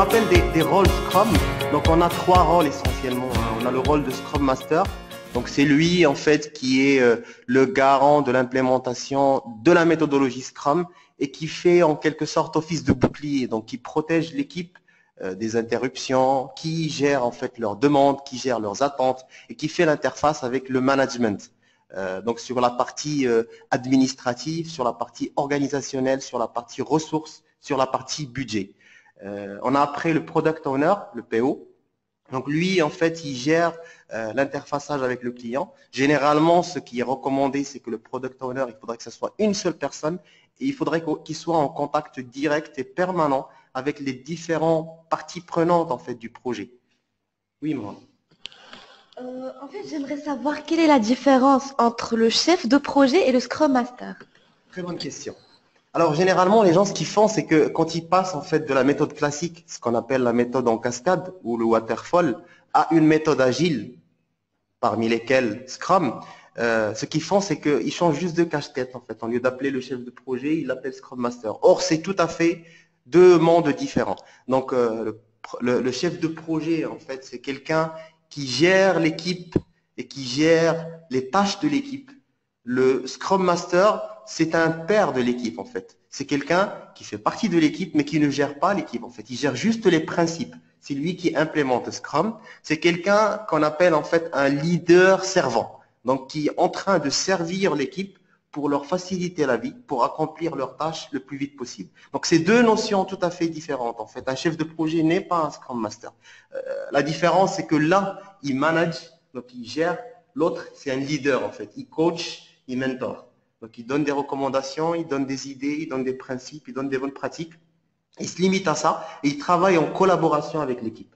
rappelle des rôles Scrum. Donc on a trois rôles essentiellement, hein. On a le rôle de Scrum Master. Donc c'est lui en fait qui est le garant de l'implémentation de la méthodologie Scrum et qui fait en quelque sorte office de bouclier, donc qui protège l'équipe des interruptions, qui gère en fait leurs demandes, qui gère leurs attentes et qui fait l'interface avec le management. Donc sur la partie administrative, sur la partie organisationnelle, sur la partie ressources, sur la partie budget. On a après le Product Owner, le PO. Donc lui, en fait, il gère l'interfaçage avec le client. Généralement, ce qui est recommandé, c'est que le Product Owner, il faudrait que ce soit une seule personne et il faudrait qu'il soit en contact direct et permanent avec les différentes parties prenantes en fait du projet. Oui, moi. En fait, j'aimerais savoir quelle est la différence entre le chef de projet et le Scrum Master. Très bonne question. Alors, généralement, les gens, ce qu'ils font, c'est que quand ils passent en fait de la méthode classique, ce qu'on appelle la méthode en cascade ou le waterfall, à une méthode agile, parmi lesquelles Scrum, ce qu'ils font, c'est qu'ils changent juste de cache-tête en fait. Au lieu d'appeler le chef de projet, ils l'appellent Scrum Master. Or, c'est tout à fait deux mondes différents. Donc, le chef de projet, en fait, c'est quelqu'un qui gère l'équipe et qui gère les tâches de l'équipe. Le Scrum Master, c'est un père de l'équipe en fait. C'est quelqu'un qui fait partie de l'équipe mais qui ne gère pas l'équipe en fait. Il gère juste les principes. C'est lui qui implémente Scrum. C'est quelqu'un qu'on appelle en fait un leader servant. Donc qui est en train de servir l'équipe pour leur faciliter la vie, pour accomplir leurs tâches le plus vite possible. Donc c'est deux notions tout à fait différentes en fait. Un chef de projet n'est pas un Scrum Master. La différence c'est que l'un, il manage, donc il gère. L'autre, c'est un leader en fait. Il coach, il mentor. Donc, il donne des recommandations, il donne des idées, il donne des principes, il donne des bonnes pratiques. Il se limite à ça et il travaille en collaboration avec l'équipe.